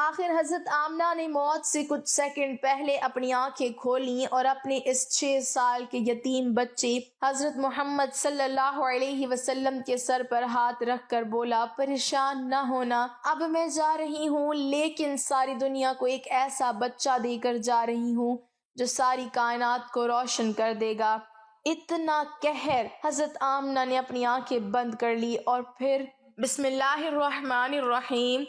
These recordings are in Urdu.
آخر حضرت آمنہ نے موت سے کچھ سیکنڈ پہلے اپنی آنکھیں کھولیں اور اپنے اس 6 سال کے یتیم بچے حضرت محمد صلی اللہ علیہ وسلم کے سر پر ہاتھ رکھ کر بولا، پریشان نہ ہونا، اب میں جا رہی ہوں، لیکن ساری دنیا کو ایک ایسا بچہ دے کر جا رہی ہوں جو ساری کائنات کو روشن کر دے گا۔ اتنا قہر! حضرت آمنہ نے اپنی آنکھیں بند کر لی اور پھر بسم اللہ الرحمن الرحیم۔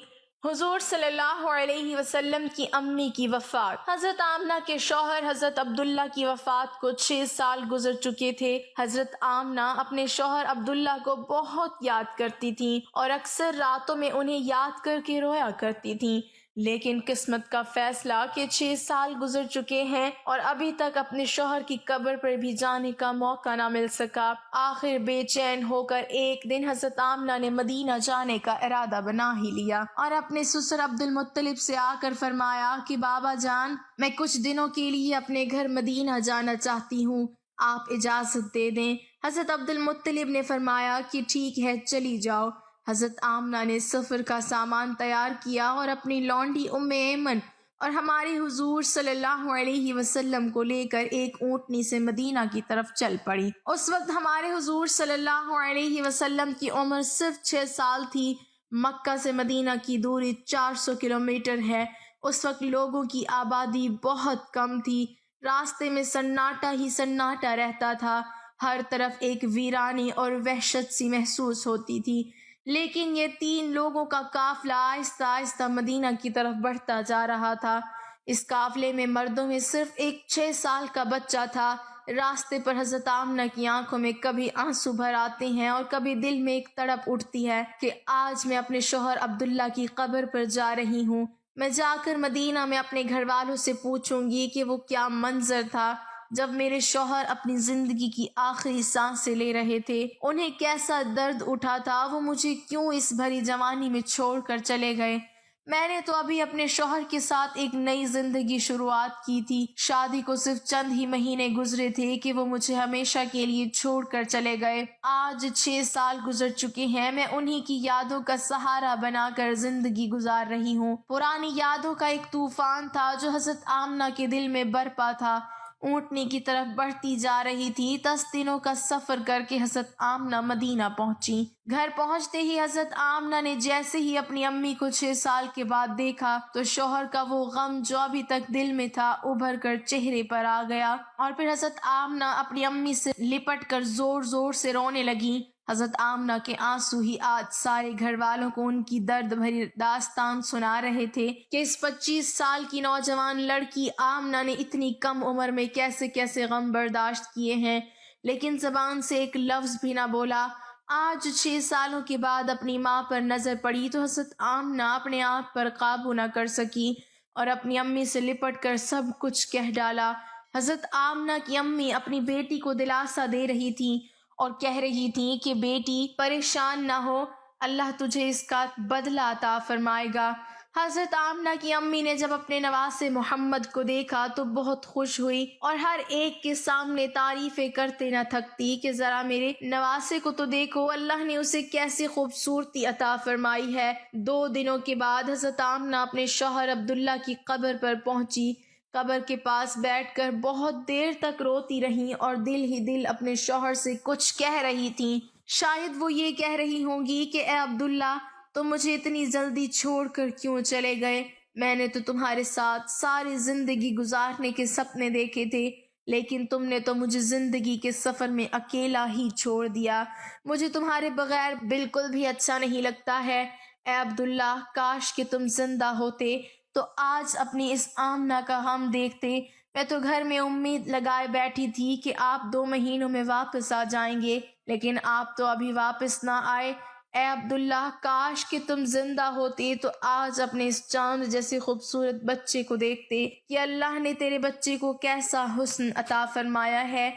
حضور صلی اللہ علیہ وسلم کی امی کی وفات۔ حضرت آمنہ کے شوہر حضرت عبداللہ کی وفات کو 6 سال گزر چکے تھے۔ حضرت آمنہ اپنے شوہر عبداللہ کو بہت یاد کرتی تھیں اور اکثر راتوں میں انہیں یاد کر کے رویا کرتی تھیں، لیکن قسمت کا فیصلہ کہ 6 سال گزر چکے ہیں اور ابھی تک اپنے شوہر کی قبر پر بھی جانے کا موقع نہ مل سکا۔ آخر بے چین ہو کر ایک دن حضرت آمنہ نے مدینہ جانے کا ارادہ بنا ہی لیا اور اپنے سسر عبد المطلب سے آ کر فرمایا کہ بابا جان، میں کچھ دنوں کے لیے اپنے گھر مدینہ جانا چاہتی ہوں، آپ اجازت دے دیں۔ حضرت عبد المطلب نے فرمایا کہ ٹھیک ہے، چلی جاؤ۔ حضرت آمنہ نے سفر کا سامان تیار کیا اور اپنی لونڈی ام ایمن اور ہمارے حضور صلی اللہ علیہ وسلم کو لے کر ایک اونٹنی سے مدینہ کی طرف چل پڑی۔ اس وقت ہمارے حضور صلی اللہ علیہ وسلم کی عمر صرف 6 سال تھی۔ مکہ سے مدینہ کی دوری 400 کلومیٹر ہے۔ اس وقت لوگوں کی آبادی بہت کم تھی، راستے میں سناٹا ہی سناٹا رہتا تھا، ہر طرف ایک ویرانی اور وحشت سی محسوس ہوتی تھی۔ لیکن یہ 3 لوگوں کا قافلہ آہستہ آہستہ مدینہ کی طرف بڑھتا جا رہا تھا۔ اس قافلے میں مردوں میں صرف ایک 6 سال کا بچہ تھا۔ راستے پر حضرت آمنہ کی آنکھوں میں کبھی آنسو بھر آتے ہیں اور کبھی دل میں ایک تڑپ اٹھتی ہے کہ آج میں اپنے شوہر عبداللہ کی قبر پر جا رہی ہوں۔ میں جا کر مدینہ میں اپنے گھر والوں سے پوچھوں گی کہ وہ کیا منظر تھا جب میرے شوہر اپنی زندگی کی آخری سانسیں لے رہے تھے، انہیں کیسا درد اٹھا تھا، وہ مجھے کیوں اس بھری جوانی میں چھوڑ کر چلے گئے۔ میں نے تو ابھی اپنے شوہر کے ساتھ ایک نئی زندگی شروعات کی تھی، شادی کو صرف چند ہی مہینے گزرے تھے کہ وہ مجھے ہمیشہ کے لیے چھوڑ کر چلے گئے۔ آج 6 سال گزر چکے ہیں، میں انہی کی یادوں کا سہارا بنا کر زندگی گزار رہی ہوں۔ پرانی یادوں کا ایک طوفان تھا جو حضرت آمنہ کے دل میں برپا تھا۔ اونٹنی کی طرف بڑھتی جا رہی تھی۔ 10 دنوں کا سفر کر کے حضرت آمنہ مدینہ پہنچی۔ گھر پہنچتے ہی حضرت آمنہ نے جیسے ہی اپنی امی کو 6 سال کے بعد دیکھا تو شوہر کا وہ غم جو ابھی تک دل میں تھا ابھر کر چہرے پر آ گیا، اور پھر حضرت آمنہ اپنی امی سے لپٹ کر زور زور سے رونے لگیں۔ حضرت آمنہ کے آنسو ہی آج سارے گھر والوں کو ان کی درد بھری داستان سنا رہے تھے کہ اس 25 سال کی نوجوان لڑکی آمنہ نے اتنی کم عمر میں کیسے کیسے غم برداشت کیے ہیں، لیکن زبان سے ایک لفظ بھی نہ بولا۔ آج 6 سالوں کے بعد اپنی ماں پر نظر پڑی تو حضرت آمنہ اپنے آپ پر قابو نہ کر سکی اور اپنی امی سے لپٹ کر سب کچھ کہہ ڈالا۔ حضرت آمنہ کی امی اپنی بیٹی کو دلاسا دے رہی تھیں اور کہہ رہی تھیں کہ بیٹی پریشان نہ ہو، اللہ تجھے اس کا بدلہ عطا فرمائے گا۔ حضرت آمنہ کی امی نے جب اپنے نواسے محمد کو دیکھا تو بہت خوش ہوئی اور ہر ایک کے سامنے تعریفیں کرتے نہ تھکتی کہ ذرا میرے نواسے کو تو دیکھو، اللہ نے اسے کیسی خوبصورتی عطا فرمائی ہے۔ 2 دنوں کے بعد حضرت آمنہ اپنے شوہر عبداللہ کی قبر پر پہنچی۔ قبر کے پاس بیٹھ کر بہت دیر تک روتی رہیں اور دل ہی دل اپنے شوہر سے کچھ کہہ رہی تھیں۔ شاید وہ یہ کہہ رہی ہوں گی کہ اے عبداللہ، تم مجھے اتنی جلدی چھوڑ کر کیوں چلے گئے؟ میں نے تو تمہارے ساتھ ساری زندگی گزارنے کے سپنے دیکھے تھے، لیکن تم نے تو مجھے زندگی کے سفر میں اکیلا ہی چھوڑ دیا۔ مجھے تمہارے بغیر بالکل بھی اچھا نہیں لگتا ہے۔ اے عبداللہ، کاش کہ تم زندہ ہوتے تو آج اپنی اس آمنہ کا ہم دیکھتے۔ میں تو گھر میں امید لگائے بیٹھی تھی کہ آپ 2 مہینوں میں واپس آ جائیں گے، لیکن آپ تو ابھی واپس نہ آئے۔ اے عبداللہ، کاش کہ تم زندہ ہوتے تو آج اپنے اس چاند جیسے خوبصورت بچے کو دیکھتے کہ اللہ نے تیرے بچے کو کیسا حسن عطا فرمایا ہے۔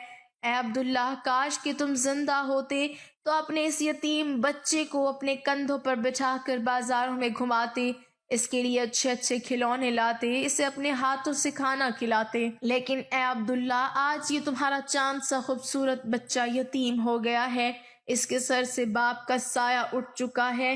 اے عبداللہ، کاش کہ تم زندہ ہوتے تو اپنے اس یتیم بچے کو اپنے کندھوں پر بٹھا کر بازاروں میں گھماتے، اس کے لیے اچھے اچھے کھلونے لاتے، اسے اپنے ہاتھوں سے کھانا کھلاتے۔ لیکن اے عبداللہ، آج یہ تمہارا چاند سا خوبصورت بچہ یتیم ہو گیا ہے، اس کے سر سے باپ کا سایہ اٹھ چکا ہے۔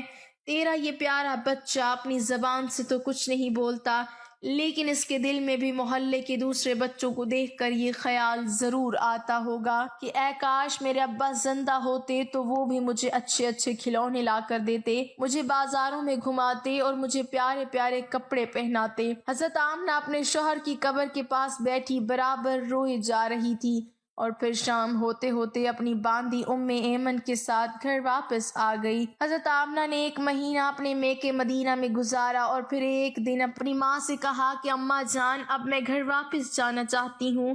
تیرا یہ پیارا بچہ اپنی زبان سے تو کچھ نہیں بولتا، لیکن اس کے دل میں بھی محلے کے دوسرے بچوں کو دیکھ کر یہ خیال ضرور آتا ہوگا کہ اے کاش میرے ابا زندہ ہوتے تو وہ بھی مجھے اچھے اچھے کھلونے لا کر دیتے، مجھے بازاروں میں گھماتے اور مجھے پیارے پیارے کپڑے پہناتے۔ حضرت آمنہ اپنے شوہر کی قبر کے پاس بیٹھی برابر روئے جا رہی تھی، اور پھر شام ہوتے ہوتے اپنی باندی ایمن کے ساتھ گھر واپس آ گئی۔ حضرت آمنہ نے 1 مہینہ اپنے میکے مدینہ میں گزارا اور پھر ایک دن اپنی ماں سے کہا کہ اماں جان، اب میں گھر واپس جانا چاہتی ہوں،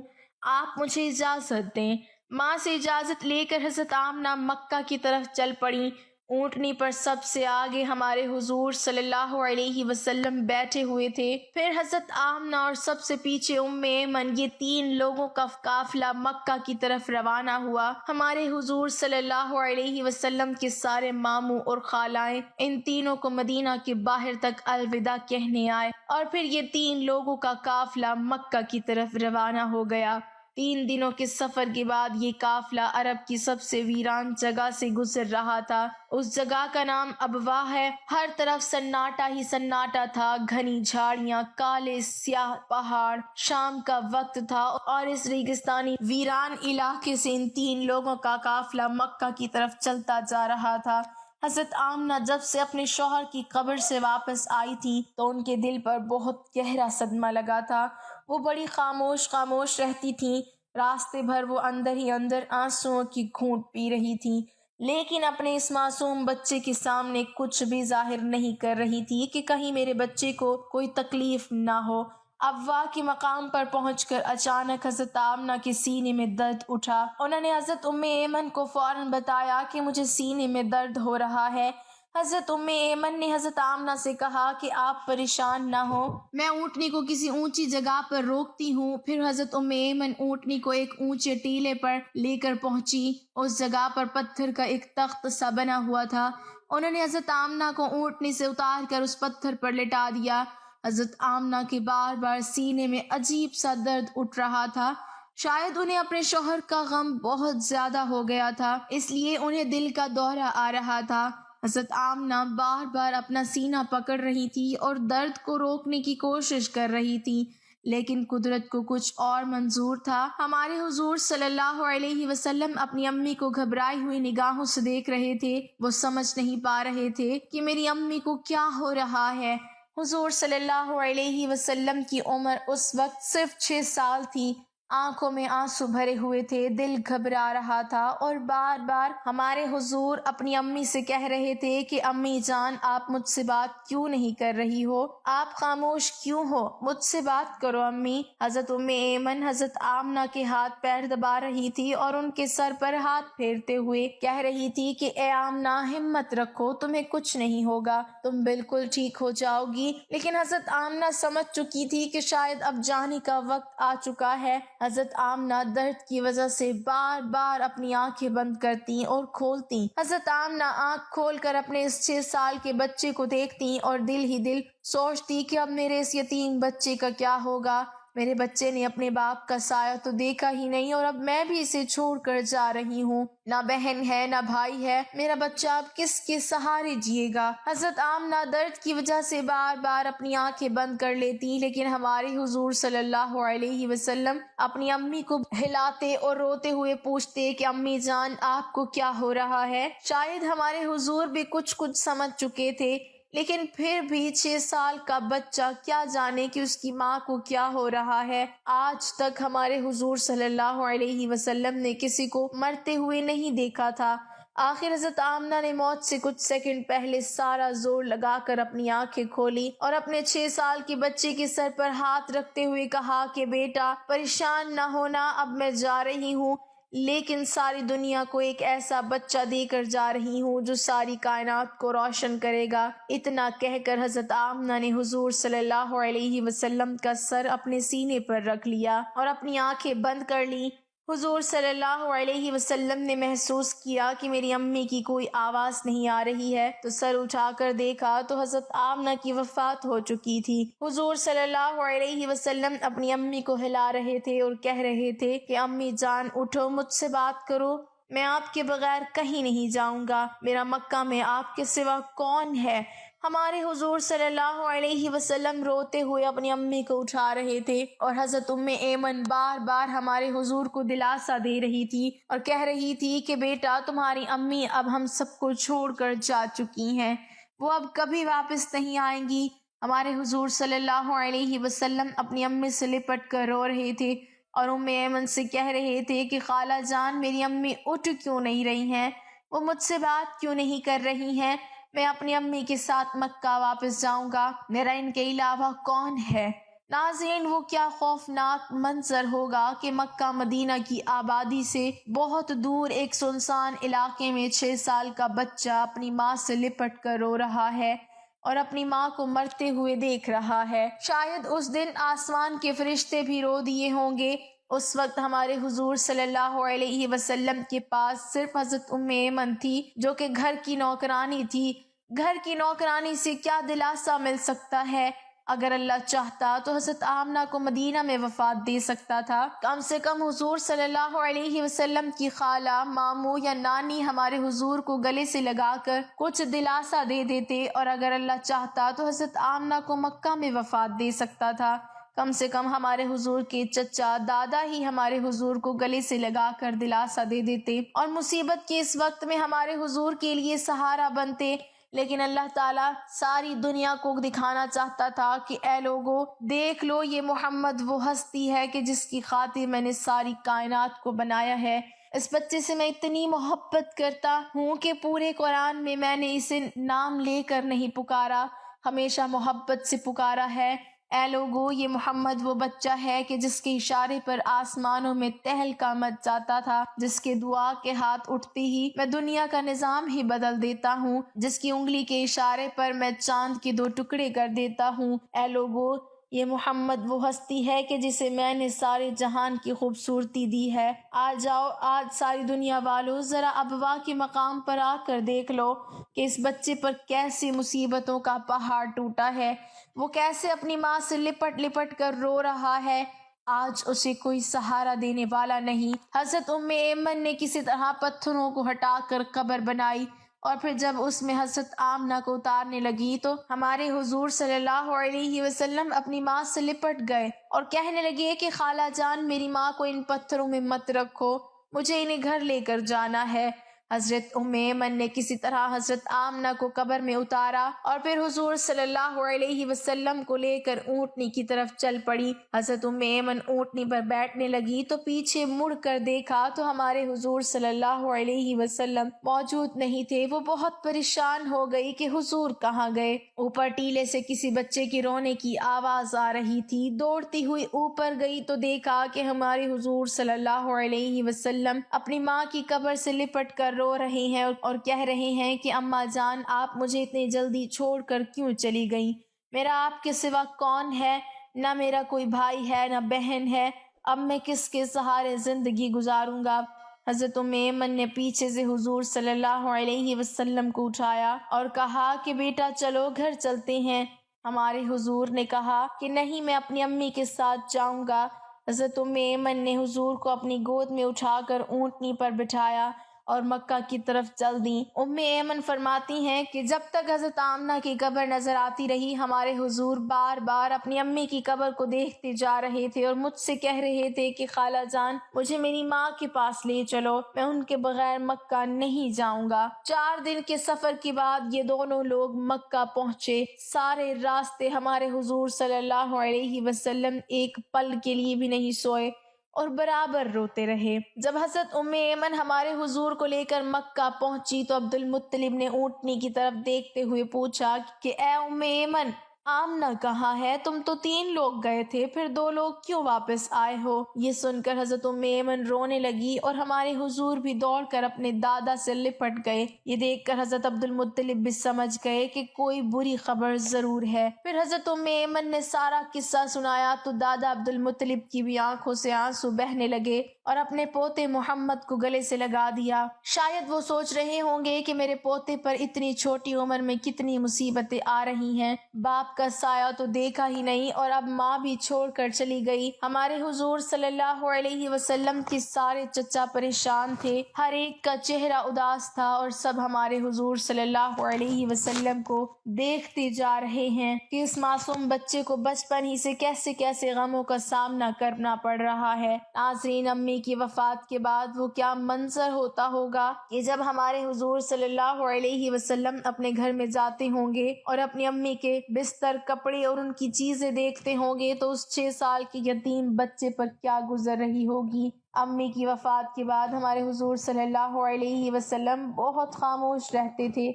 آپ مجھے اجازت دیں۔ ماں سے اجازت لے کر حضرت آمنہ مکہ کی طرف چل پڑی۔ اونٹنی پر سب سے آگے ہمارے حضور صلی اللہ علیہ وسلم بیٹھے ہوئے تھے، پھر حضرت آمنہ اور سب سے پیچھے ایمن، یہ 3 لوگوں کا قافلہ مکہ کی طرف روانہ ہوا۔ ہمارے حضور صلی اللہ علیہ وسلم کے سارے ماموں اور خالائیں ان تینوں کو مدینہ کے باہر تک الوداع کہنے آئے، اور پھر یہ 3 لوگوں کا قافلہ مکہ کی طرف روانہ ہو گیا۔ 3 دنوں کے سفر کے بعد یہ قافلہ عرب کی سب سے ویران جگہ سے گزر رہا تھا۔ اس جگہ کا نام ابواہ ہے۔ ہر طرف سناٹا ہی سناٹا تھا، گھنی جھاڑیاں، کالے سیاہ پہاڑ۔ شام کا وقت تھا اور اس ریگستانی ویران علاقے سے ان 3 لوگوں کا قافلہ مکہ کی طرف چلتا جا رہا تھا۔ حضرت آمنہ جب سے اپنے شوہر کی قبر سے واپس آئی تھی تو ان کے دل پر بہت گہرا صدمہ لگا تھا۔ وہ بڑی خاموش رہتی تھیں، راستے بھر وہ اندر ہی اندر آنسوؤں کی گھونٹ پی رہی تھیں، لیکن اپنے اس معصوم بچے کے سامنے کچھ بھی ظاہر نہیں کر رہی تھی کہ کہیں میرے بچے کو کوئی تکلیف نہ ہو۔ ابواہ کے مقام پر پہنچ کر اچانک حضرت آمنہ کے سینے میں درد اٹھا۔ انہوں نے حضرت ایمن کو فوراً بتایا کہ مجھے سینے میں درد ہو رہا ہے۔ حضرت ایمن نے حضرت آمنہ سے کہا کہ آپ پریشان نہ ہو، میں اونٹنی کو کسی اونچی جگہ پر روکتی ہوں۔ پھر حضرت ایمن اونٹنی کو ایک اونچے ٹیلے پر لے کر پہنچی۔ اس جگہ پر پتھر کا ایک تخت سا بنا ہوا تھا۔ انہوں نے حضرت آمنہ کو اونٹنی سے اتار کر اس پتھر پر لٹا دیا۔ حضرت آمنہ کے بار بار سینے میں عجیب سا درد اٹھ رہا تھا۔ شاید انہیں اپنے شوہر کا غم بہت زیادہ ہو گیا تھا، اس لیے انہیں دل کا دورہ آ رہا تھا۔ حضرت آمنہ بار بار اپنا سینہ پکڑ رہی تھی اور درد کو روکنے کی کوشش کر رہی تھی، لیکن قدرت کو کچھ اور منظور تھا۔ ہمارے حضور صلی اللہ علیہ وسلم اپنی امی کو گھبرائی ہوئی نگاہوں سے دیکھ رہے تھے۔ وہ سمجھ نہیں پا رہے تھے کہ میری امی کو کیا ہو رہا ہے۔ حضور صلی اللہ علیہ وسلم کی عمر اس وقت صرف 6 سال تھی۔ آنکھوں میں آنسو بھرے ہوئے تھے، دل گھبرا رہا تھا، اور بار بار ہمارے حضور اپنی امی سے کہہ رہے تھے کہ امی جان، آپ مجھ سے بات کیوں نہیں کر رہی ہو؟ آپ خاموش کیوں ہو؟ مجھ سے بات کرو امی۔ حضرت ایمن حضرت آمنہ کے ہاتھ پیر دبا رہی تھی اور ان کے سر پر ہاتھ پھیرتے ہوئے کہہ رہی تھی کہ اے آمنہ، ہمت رکھو، تمہیں کچھ نہیں ہوگا، تم بالکل ٹھیک ہو جاؤ گی۔ لیکن حضرت آمنہ سمجھ چکی تھی کہ شاید اب جانے کا وقت آ چکا ہے۔ حضرت آمنہ درد کی وجہ سے بار بار اپنی آنکھیں بند کرتی اور کھولتی۔ حضرت آمنہ آنکھ کھول کر اپنے اس 6 سال کے بچے کو دیکھتی اور دل ہی دل سوچتی کہ اب میرے اس یتیم بچے کا کیا ہوگا۔ میرے بچے نے اپنے باپ کا سایہ تو دیکھا ہی نہیں، اور اب میں بھی اسے چھوڑ کر جا رہی ہوں۔ نہ بہن ہے نہ بھائی ہے، میرا بچہ اب کس کے سہارے جیے گا؟ حضرت آمنہ درد کی وجہ سے بار بار اپنی آنکھیں بند کر لیتی، لیکن ہمارے حضور صلی اللہ علیہ وسلم اپنی امی کو ہلاتے اور روتے ہوئے پوچھتے کہ امی جان، آپ کو کیا ہو رہا ہے؟ شاید ہمارے حضور بھی کچھ سمجھ چکے تھے، لیکن پھر بھی 6 سال کا بچہ کیا جانے کہ اس کی ماں کو کیا ہو رہا ہے۔ آج تک ہمارے حضور صلی اللہ علیہ وسلم نے کسی کو مرتے ہوئے نہیں دیکھا تھا۔ آخر حضرت آمنہ نے موت سے کچھ سیکنڈ پہلے سارا زور لگا کر اپنی آنکھیں کھولی اور اپنے 6 سال کے بچے کے سر پر ہاتھ رکھتے ہوئے کہا کہ بیٹا، پریشان نہ ہونا، اب میں جا رہی ہوں، لیکن ساری دنیا کو ایک ایسا بچہ دے کر جا رہی ہوں جو ساری کائنات کو روشن کرے گا۔ اتنا کہہ کر حضرت آمنہ نے حضور صلی اللہ علیہ وسلم کا سر اپنے سینے پر رکھ لیا اور اپنی آنکھیں بند کر لی۔ حضور صلی اللہ علیہ وسلم نے محسوس کیا کہ میری امی کی کوئی آواز نہیں آ رہی ہے، تو سر اٹھا کر دیکھا تو حضرت آمنہ کی وفات ہو چکی تھی۔ حضور صلی اللہ علیہ وسلم اپنی امی کو ہلا رہے تھے اور کہہ رہے تھے کہ امی جان، اٹھو، مجھ سے بات کرو۔ میں آپ کے بغیر کہیں نہیں جاؤں گا، میرا مکہ میں آپ کے سوا کون ہے؟ ہمارے حضور صلی اللہ علیہ وسلم روتے ہوئے اپنی امی کو اٹھا رہے تھے اور حضرت ام ایمن بار بار ہمارے حضور کو دلاسا دے رہی تھی اور کہہ رہی تھی کہ بیٹا تمہاری امی اب ہم سب کو چھوڑ کر جا چکی ہیں، وہ اب کبھی واپس نہیں آئیں گی۔ ہمارے حضور صلی اللہ علیہ وسلم اپنی امی سے لپٹ کر رو رہے تھے اور ام ایمن سے کہہ رہے تھے کہ خالہ جان میری امی اٹھ کیوں نہیں رہی ہیں، وہ مجھ سے بات کیوں نہیں کر رہی ہیں؟ میں اپنی امی کے ساتھ مکہ واپس جاؤں گا، میرا ان کے علاوہ کون ہے؟ ناظرین، وہ کیا خوفناک منظر ہوگا کہ مکہ مدینہ کی آبادی سے بہت دور ایک سنسان علاقے میں 6 سال کا بچہ اپنی ماں سے لپٹ کر رو رہا ہے اور اپنی ماں کو مرتے ہوئے دیکھ رہا ہے۔ شاید اس دن آسمان کے فرشتے بھی رو دیے ہوں گے۔ اس وقت ہمارے حضور صلی اللہ علیہ وسلم کے پاس صرف حضرت ام ایمن تھی جو کہ گھر کی نوکرانی تھی۔ گھر کی نوکرانی سے کیا دلاسا مل سکتا ہے؟ اگر اللہ چاہتا تو حضرت آمنہ کو مدینہ میں وفات دے سکتا تھا۔ کم سے کم حضور صلی اللہ علیہ وسلم کی خالہ، ماموں یا نانی ہمارے حضور کو گلے سے لگا کر کچھ دلاسا دے دیتے، اور اگر اللہ چاہتا تو حضرت آمنہ کو مکہ میں وفات دے سکتا تھا۔ کم سے کم ہمارے حضور کے چچا دادا ہی ہمارے حضور کو گلے سے لگا کر دلاسا دے دیتے اور مصیبت کے اس وقت میں ہمارے حضور کے لیے سہارا بنتے۔ لیکن اللہ تعالیٰ ساری دنیا کو دکھانا چاہتا تھا کہ اے لوگو، دیکھ لو یہ محمد وہ ہستی ہے کہ جس کی خاطر میں نے ساری کائنات کو بنایا ہے۔ اس بچے سے میں اتنی محبت کرتا ہوں کہ پورے قرآن میں نے اسے نام لے کر نہیں پکارا، ہمیشہ محبت سے پکارا ہے۔ اے لوگو، یہ محمد وہ بچہ ہے کہ جس کے اشارے پر آسمانوں میں تہلکا مچ جاتا تھا، جس کے دعا کے ہاتھ اٹھتے ہی میں دنیا کا نظام ہی بدل دیتا ہوں، جس کی انگلی کے اشارے پر میں چاند کے 2 ٹکڑے کر دیتا ہوں۔ اے لوگو، یہ محمد وہ ہستی ہے کہ جسے میں نے سارے جہان کی خوبصورتی دی ہے۔ آ جاؤ آج ساری دنیا والوں، ذرا ابوا کے مقام پر آ کر دیکھ لو کہ اس بچے پر کیسی مصیبتوں کا پہاڑ ٹوٹا ہے، وہ کیسے اپنی ماں سے لپٹ لپٹ کر رو رہا ہے۔ آج اسے کوئی سہارا دینے والا نہیں۔ حضرت ام ایمن نے کسی طرح پتھروں کو ہٹا کر قبر بنائی اور پھر جب اس میں حضرت آمنہ کو اتارنے لگی تو ہمارے حضور صلی اللہ علیہ وسلم اپنی ماں سے لپٹ گئے اور کہنے لگے کہ خالہ جان میری ماں کو ان پتھروں میں مت رکھو، مجھے انہیں گھر لے کر جانا ہے۔ حضرت ام ایمن نے کسی طرح حضرت آمنہ کو قبر میں اتارا اور پھر حضور صلی اللہ علیہ وسلم کو لے کر اونٹنی کی طرف چل پڑی۔ حضرت ام ایمن اونٹنی پر بیٹھنے لگی تو پیچھے مڑ کر دیکھا تو ہمارے حضور صلی اللہ علیہ وسلم موجود نہیں تھے۔ وہ بہت پریشان ہو گئی کہ حضور کہاں گئے۔ اوپر ٹیلے سے کسی بچے کی رونے کی آواز آ رہی تھی۔ دوڑتی ہوئی اوپر گئی تو دیکھا کہ ہمارے حضور صلی اللہ علیہ وسلم اپنی ماں کی قبر سے لپٹ کر رو رہے ہیں اور کہہ رہے ہیں کہ اماں جان آپ مجھے اتنی جلدی چھوڑ کر کیوں چلی گئیں؟ میرا آپ کے سوا کون ہے؟ نہ میرا کوئی بھائی ہے نہ بہن ہے، اب میں کس کے سہارے زندگی گزاروں گا؟ حضرت ام ایمن نے پیچھے سے حضور صلی اللہ علیہ وسلم کو اٹھایا اور کہا کہ بیٹا چلو گھر چلتے ہیں۔ ہمارے حضور نے کہا کہ نہیں، میں اپنی امی کے ساتھ جاؤں گا۔ حضرت ام ایمن نے حضور کو اپنی گود میں اٹھا کر اونٹنی پر بٹھایا اور مکہ کی طرف چل دیں۔ ام ایمن فرماتی ہیں کہ جب تک حضرت آمنہ کی قبر نظر آتی رہی ہمارے حضور بار بار اپنی امی کی قبر کو دیکھتے جا رہے تھے اور مجھ سے کہہ رہے تھے کہ خالہ جان مجھے میری ماں کے پاس لے چلو، میں ان کے بغیر مکہ نہیں جاؤں گا۔ 4 دن کے سفر کے بعد یہ دونوں لوگ مکہ پہنچے۔ سارے راستے ہمارے حضور صلی اللہ علیہ وسلم ایک پل کے لیے بھی نہیں سوئے اور برابر روتے رہے۔ جب حضرت ام ایمن ہمارے حضور کو لے کر مکہ پہنچی تو عبد المطلب نے اونٹنی کی طرف دیکھتے ہوئے پوچھا کہ اے ام ایمن، آمنہ کہاں ہے؟ تم تو 3 لوگ گئے تھے، پھر 2 لوگ کیوں واپس آئے ہو؟ یہ سن کر حضرت ام ایمن رونے لگی اور ہمارے حضور بھی دوڑ کر اپنے دادا سے لپٹ گئے۔ یہ دیکھ کر حضرت عبد المطلب بھی سمجھ گئے کہ کوئی بری خبر ضرور ہے۔ پھر حضرت ام ایمن نے سارا قصہ سنایا تو دادا عبد المطلب کی بھی آنکھوں سے آنسو بہنے لگے اور اپنے پوتے محمد کو گلے سے لگا دیا۔ شاید وہ سوچ رہے ہوں گے کہ میرے پوتے پر اتنی چھوٹی عمر میں کتنی مصیبتیں آ رہی ہیں۔ باپ آپ کا سایہ تو دیکھا ہی نہیں اور اب ماں بھی چھوڑ کر چلی گئی۔ ہمارے حضور صلی اللہ علیہ وسلم کے سارے چچا پریشان تھے، ہر ایک کا چہرہ اداس تھا اور سب ہمارے حضور صلی اللہ علیہ وسلم کو دیکھتے جا رہے ہیں کہ اس معصوم بچے کو بچپن ہی سے کیسے کیسے غموں کا سامنا کرنا پڑ رہا ہے۔ ناظرین، امی کی وفات کے بعد وہ کیا منظر ہوتا ہوگا کہ جب ہمارے حضور صلی اللہ علیہ وسلم اپنے گھر میں جاتے ہوں گے اور اپنی امی کے بستر، کپڑے اور ان کی چیزیں دیکھتے ہوں گے تو اس 6 سال کے یتیم بچے پر کیا گزر رہی ہوگی۔ امی کی وفات کے بعد ہمارے حضور صلی اللہ علیہ وسلم بہت خاموش رہتے تھے،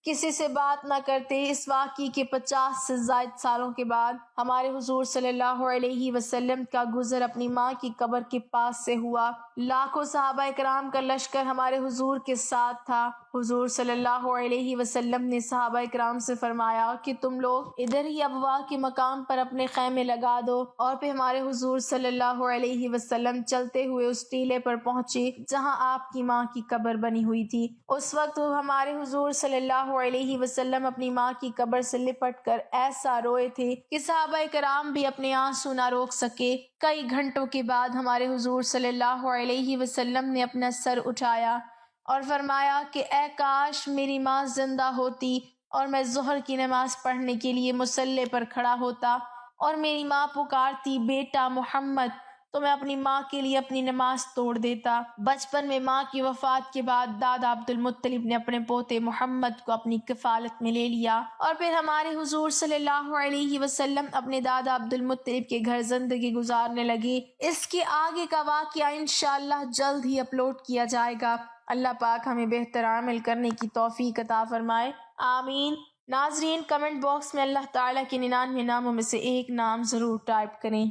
کسی سے بات نہ کرتے۔ اس واقعے کے 50 سے زائد سالوں کے بعد ہمارے حضور صلی اللہ علیہ وسلم کا گزر اپنی ماں کی قبر کے پاس سے ہوا۔ لاکھوں صحابہ کرام کا لشکر ہمارے حضور کے ساتھ تھا۔ حضور صلی اللہ علیہ وسلم نے صحابہ کرام سے فرمایا کہ تم لوگ ادھر ہی ابوا کے مقام پر اپنے خیمے لگا دو، اور پھر ہمارے حضور صلی اللہ علیہ وسلم چلتے ہوئے اس ٹیلے پر پہنچے جہاں آپ کی ماں کی قبر بنی ہوئی تھی۔ اس وقت ہمارے حضور صلی اللہ علیہ وسلم اپنی ماں کی قبر سے لپٹ کر ایسا روئے تھے کہ صحابہ کرام بھی اپنے آنسو نہ روک سکے۔ کئی گھنٹوں کے بعد ہمارے حضور صلی اللہ علیہ وسلم نے اپنا سر اٹھایا اور فرمایا کہ اے کاش میری ماں زندہ ہوتی اور میں ظہر کی نماز پڑھنے کے لیے مصلی پر کھڑا ہوتا اور میری ماں پکارتی بیٹا محمد، تو میں اپنی ماں کے لیے اپنی نماز توڑ دیتا۔ بچپن میں ماں کی وفات کے بعد دادا عبد المطلب نے اپنے پوتے محمد کو اپنی کفالت میں لے لیا اور پھر ہمارے حضور صلی اللہ علیہ وسلم اپنے دادا عبد المطلب کے گھر زندگی گزارنے لگے۔ اس کے آگے کا واقعہ انشاءاللہ جلد ہی اپلوڈ کیا جائے گا۔ اللہ پاک ہمیں بہتر عمل کرنے کی توفیق عطا فرمائے، آمین۔ ناظرین، کمنٹ باکس میں اللہ تعالیٰ کے 99 ناموں میں سے ایک نام ضرور ٹائپ کریں۔